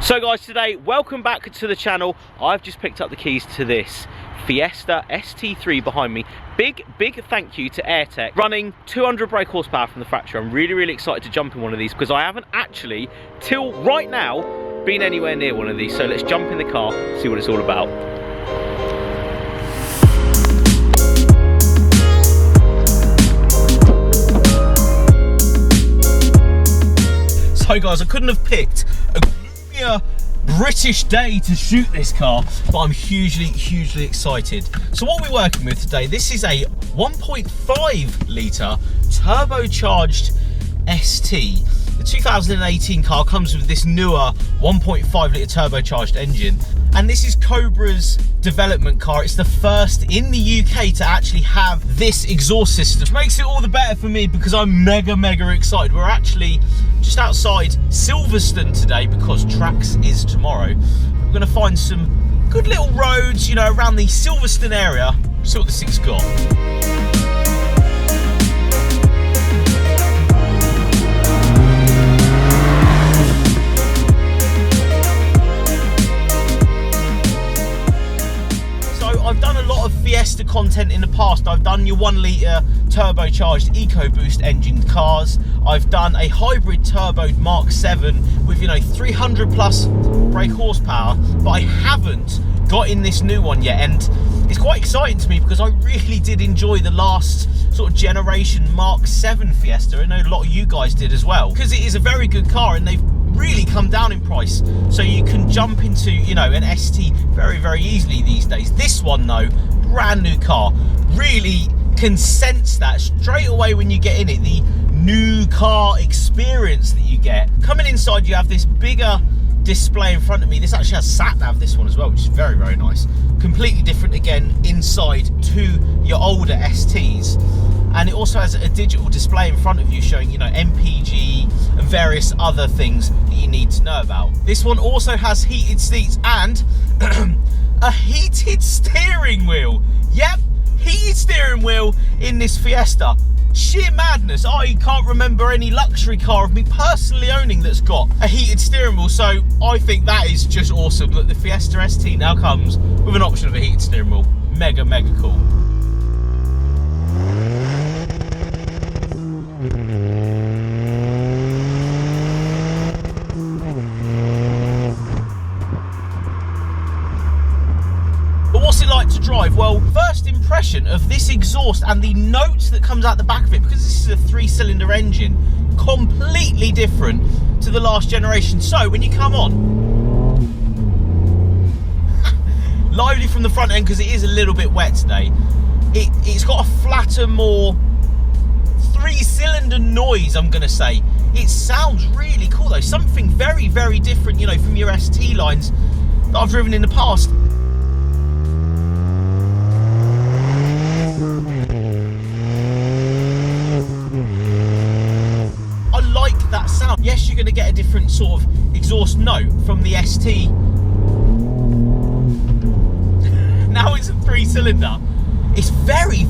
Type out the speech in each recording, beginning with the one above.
So guys, today, welcome back to the channel. I've just picked up the keys to this Fiesta ST3 behind me. Big thank you to AirTech, running 200 brake horsepower from the factory. I'm really excited to jump in one of these because I haven't actually, till right now, been anywhere near one of these. So let's jump in the car, see what it's all about. So guys, I couldn't have picked a gloomier British day to shoot this car, but I'm hugely excited. So what we're working with today, this is a 1.5 litre turbocharged ST. The 2018 car comes with this newer 1.5 litre turbocharged engine, and this is Cobra's development car. It's the first in the UK to actually have this exhaust system, which makes it all the better for me because I'm mega excited. We're actually just outside Silverstone today because Tracks is tomorrow. We're going to find some good little roads, you know, around the Silverstone area. See what this thing's got. I've done a lot of Fiesta content in the past. I've done your 1 litre turbocharged EcoBoost engine cars. I've done a hybrid turboed Mark 7 with, you know, 300 plus brake horsepower, but I haven't got in this new one yet, and it's quite exciting to me because I really did enjoy the last sort of generation Mark 7 Fiesta. I know a lot of you guys did as well, because it is a very good car and they've really come down in price, so you can jump into, you know, an ST very easily these days. This one though, brand new car, really can sense that straight away when you get in it, the new car experience that you get. Coming inside, you have this bigger display in front of me. This actually has sat nav, this one as well, which is very nice. Completely different again inside to your older STs. And it also has a digital display in front of you showing, you know, MPG and various other things that you need to know about. This one also has heated seats and a heated steering wheel. Yep, heated steering wheel in this Fiesta. Sheer madness. I can't remember any luxury car of me personally owning that's got a heated steering wheel, so I think that is just awesome that the Fiesta ST now comes with an option of a heated steering wheel. Mega cool. What's it like to drive? Well, first impression of this exhaust and the notes that comes out the back of it, because this is a 3-cylinder engine, completely different to the last generation. So when you come on, lively from the front end because it is a little bit wet today. It's got a flatter, more 3-cylinder noise, I'm gonna say. It sounds really cool though, something very different, you know, from your ST lines that I've driven in the past. That sound. Yes, you're going to get a different sort of exhaust note from the ST. Now it's a 3-cylinder. It's very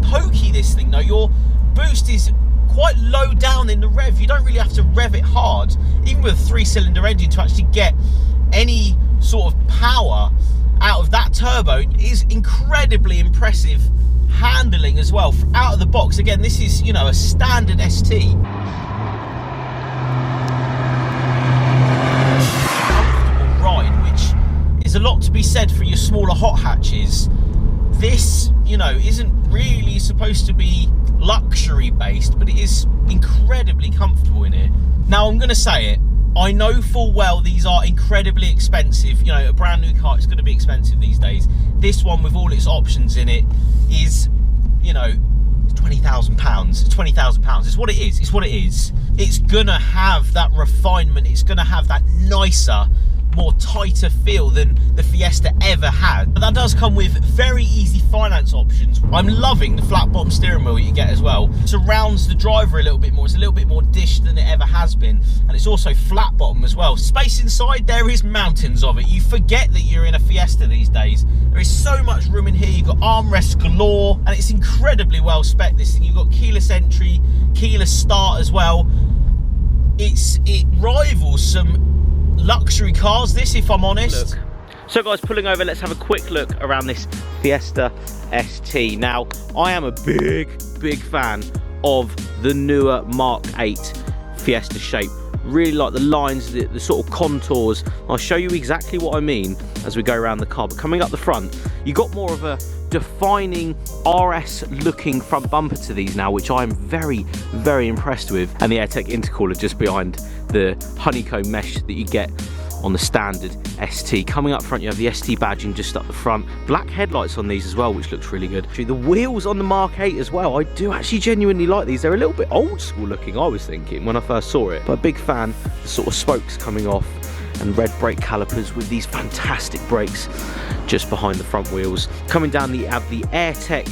pokey, this thing though. Your boost is quite low down in the rev. You don't really have to rev it hard, even with a 3-cylinder engine, to actually get any sort of power out of that turbo. It is incredibly impressive handling as well out of the box. Again, this is, you know, a standard ST. There's a lot to be said for your smaller hot hatches. This, you know, isn't really supposed to be luxury based, but it is incredibly comfortable in here. Now, I'm going to say it, I know full well these are incredibly expensive. You know, a brand new car is going to be expensive these days. This one with all its options in it is, you know, £20,000. £20,000. It's what it is. It's what it is. It's going to have that refinement. It's going to have that nicer, more tighter feel than the Fiesta ever had. But that does come with very easy finance options. I'm loving the flat bottom steering wheel you get as well. It surrounds the driver a little bit more. It's a little bit more dished than it ever has been, and it's also flat bottom as well. Space inside, there is mountains of it. You forget that you're in a Fiesta these days. There is so much room in here. You've got armrests galore, and it's incredibly well spec, this thing. You've got keyless entry, keyless start as well. It rivals some luxury cars, this, if I'm honest. Look. So guys, pulling over, let's have a quick look around this Fiesta ST. Now, I am a big fan of the newer Mark 8 Fiesta shape. Really like the lines, the sort of contours. I'll show you exactly what I mean as we go around the car. But coming up the front, you got more of a defining RS looking front bumper to these now, which I'm very impressed with. And the AirTech intercooler just behind the honeycomb mesh that you get on the standard ST. Coming up front, you have the ST badging just up the front. Black headlights on these as well, which looks really good. The wheels on the Mark 8 as well, I do actually genuinely like these. They're a little bit old school looking, I was thinking, when I first saw it. But a big fan, the sort of spokes coming off and red brake calipers with these fantastic brakes just behind the front wheels. Coming down, you have the AirTech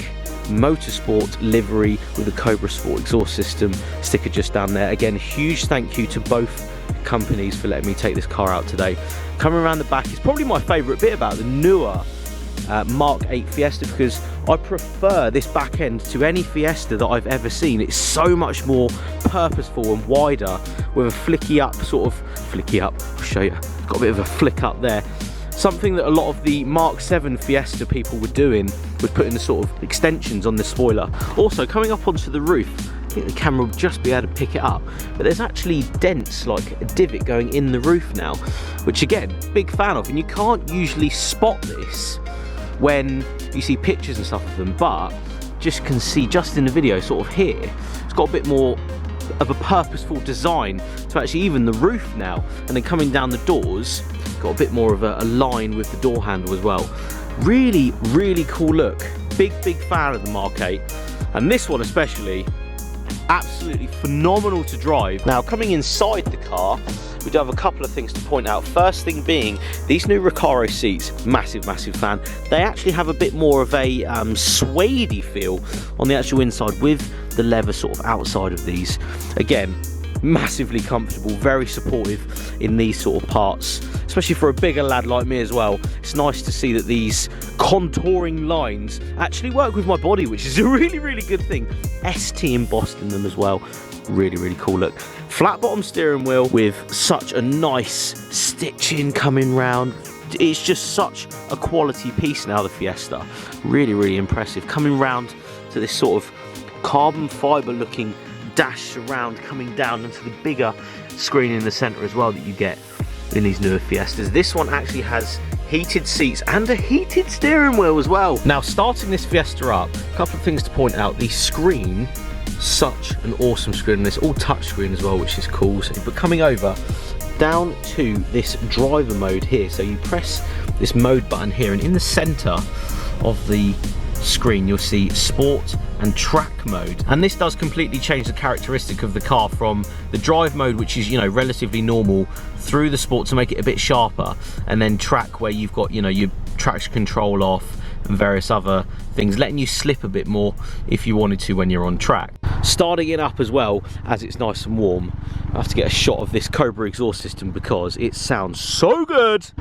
Motorsport livery with the Cobra Sport exhaust system sticker just down there. Again, huge thank you to both companies for letting me take this car out today. Coming around the back is probably my favourite bit about the newer Mark 8 Fiesta, because I prefer this back end to any Fiesta that I've ever seen. It's so much more purposeful and wider with a flicky up, I'll show you, got a bit of a flick up there. Something that a lot of the Mark 7 Fiesta people were doing was putting the sort of extensions on the spoiler. Also, coming up onto the roof, I think the camera will just be able to pick it up, but there's actually dents, like a divot going in the roof now, which again, big fan of. And you can't usually spot this when you see pictures and stuff of them, but just can see just in the video sort of here, it's got a bit more of a purposeful design to actually even the roof now. And then coming down the doors, got a bit more of a line with the door handle as well. Really cool look. Big fan of the Mark 8, and this one especially, absolutely phenomenal to drive. Now, coming inside the car, we do have a couple of things to point out. First thing being, these new Recaro seats, massive fan. They actually have a bit more of a suede-y feel on the actual inside with the leather sort of outside of these. Again, massively comfortable, very supportive in these sort of parts, especially for a bigger lad like me as well. It's nice to see that these contouring lines actually work with my body, which is a really good thing. ST embossed in them as well. Really cool look. Flat bottom steering wheel with such a nice stitching coming round. It's just such a quality piece now, the Fiesta. Really impressive. Coming round to this sort of carbon fibre looking dash surround coming down into the bigger screen in the centre as well that you get in these newer Fiestas. This one actually has heated seats and a heated steering wheel as well. Now, starting this Fiesta up, a couple of things to point out. The screen, such an awesome screen, and it's all touch screen as well, which is cool. So, but coming over down to this driver mode here, so you press this mode button here, and in the centre of the screen you'll see sport and track mode, and this does completely change the characteristic of the car from the drive mode, which is, you know, relatively normal, through the sport to make it a bit sharper, and then track where you've got, you know, your traction control off and various other things, letting you slip a bit more if you wanted to when you're on track. Starting it up as well, as it's nice and warm, I have to get a shot of this Cobra exhaust system because it sounds so good.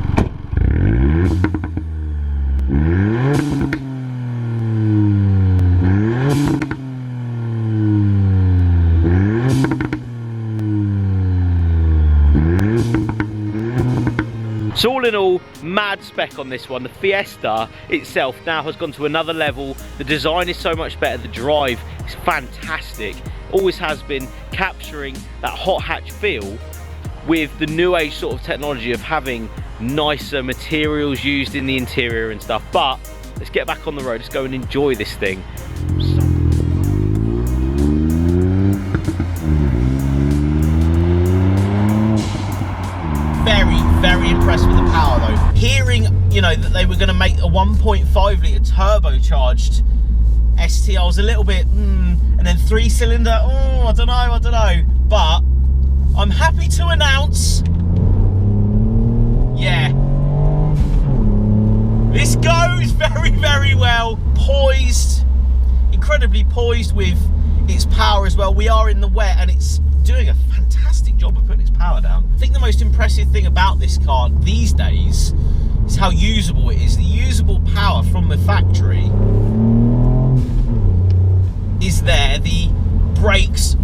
So all in all, mad spec on this one. The Fiesta itself now has gone to another level. The design is so much better. The drive is fantastic. Always has been, capturing that hot hatch feel with the new age sort of technology of having nicer materials used in the interior and stuff. But let's get back on the road. Let's go and enjoy this thing. Very impressed with the power though. Hearing, you know, that they were going to make a 1.5 litre turbocharged ST, I was a little bit, and then 3-cylinder, I don't know. But I'm happy to announce, yeah, this goes very well. Poised, incredibly poised with its power as well. We are in the wet and it's doing a fantastic job of putting its power down. I think the most impressive thing about this car these days is how usable it is. The usable power from the factory is there. The brakes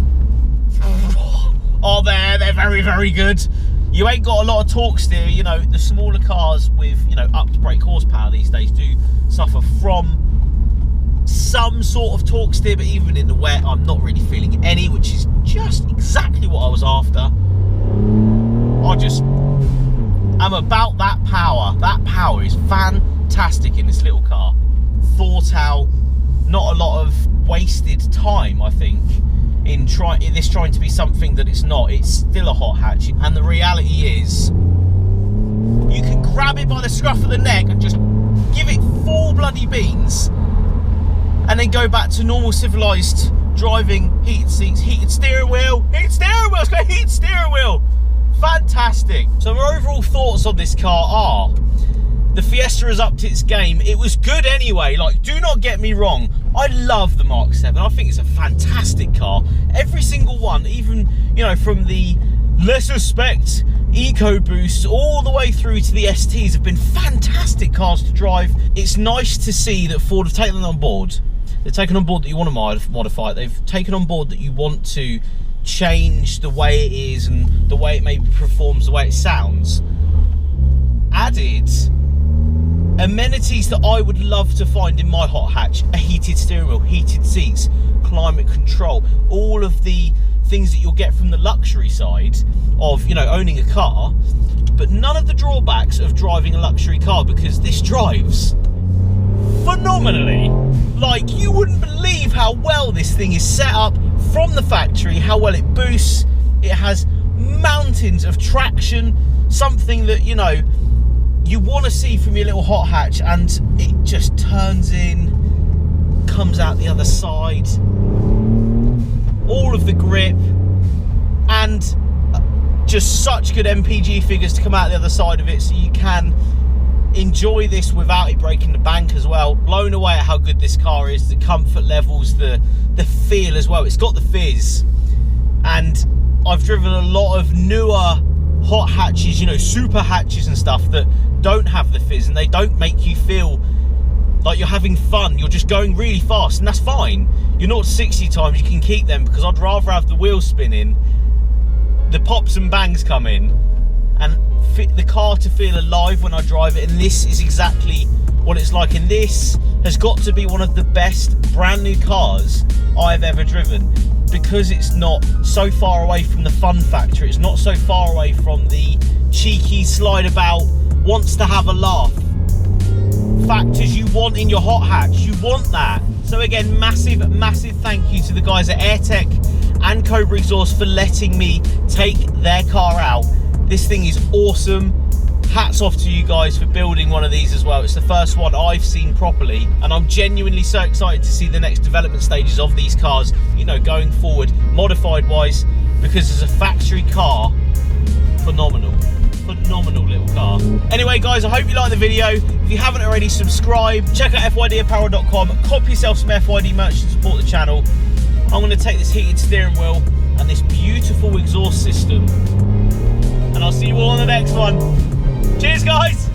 are there, they're very good. You ain't got a lot of torque steer. You know, the smaller cars with, you know, up to brake horsepower these days do suffer from some sort of torque steer, but even in the wet, I'm not really feeling any, which is just exactly what I was after. I'm about that power. That power is fantastic in this little car. Thought out, not a lot of wasted time, I think, in this trying to be something that it's not. It's still a hot hatch, and the reality is you can grab it by the scruff of the neck and just give it full bloody beans, and then go back to normal civilized driving. Heated seats, heated steering wheel, it's got a heated steering wheel. Fantastic. So my overall thoughts on this car are, the Fiesta has upped its game. It was good anyway, like, do not get me wrong, I love the Mark 7. I think it's a fantastic car. Every single one, even, you know, from the lesser spec EcoBoost all the way through to the STs, have been fantastic cars to drive. It's nice to see that Ford have taken them on board. They've taken on board that you want to modify it. They've taken on board that you want to change the way it is and the way it maybe performs, the way it sounds. Added amenities that I would love to find in my hot hatch: a heated steering wheel, heated seats, climate control, all of the things that you'll get from the luxury side of, you know, owning a car, but none of the drawbacks of driving a luxury car, because this drives phenomenally. Like, you wouldn't believe how well this thing is set up from the factory, how well it boosts. It has mountains of traction, something that, you know, you want to see from your little hot hatch, and it just turns in, comes out the other side, all of the grip, and just such good MPG figures to come out the other side of it, so you can enjoy this without it breaking the bank as well. Blown away at how good this car is, the comfort levels, the feel as well. It's got the fizz, and I've driven a lot of newer hot hatches, you know, super hatches and stuff that don't have the fizz, and they don't make you feel like you're having fun. You're just going really fast, and that's fine. You're not 60 times, you can keep them, because I'd rather have the wheels spinning, the pops and bangs come in, and fit the car to feel alive when I drive it. And this is exactly what it's like, and this has got to be one of the best brand new cars I've ever driven, because it's not so far away from the fun factor. It's not so far away from the cheeky slide about, wants to have a laugh factors you want in your hot hatch. You want that. So again, massive thank you to the guys at AirTech and Cobra Exhaust for letting me take their car out. This thing is awesome. Hats off to you guys for building one of these as well. It's the first one I've seen properly, and I'm genuinely so excited to see the next development stages of these cars, you know, going forward, modified wise, because as a factory car, phenomenal little car. Anyway guys, I hope you liked the video. If you haven't already, subscribe, check out fydapparel.com, cop yourself some FYD merch to support the channel. I'm going to take this heated steering wheel and this beautiful exhaust system, and I'll see you all on the next one. Cheers guys!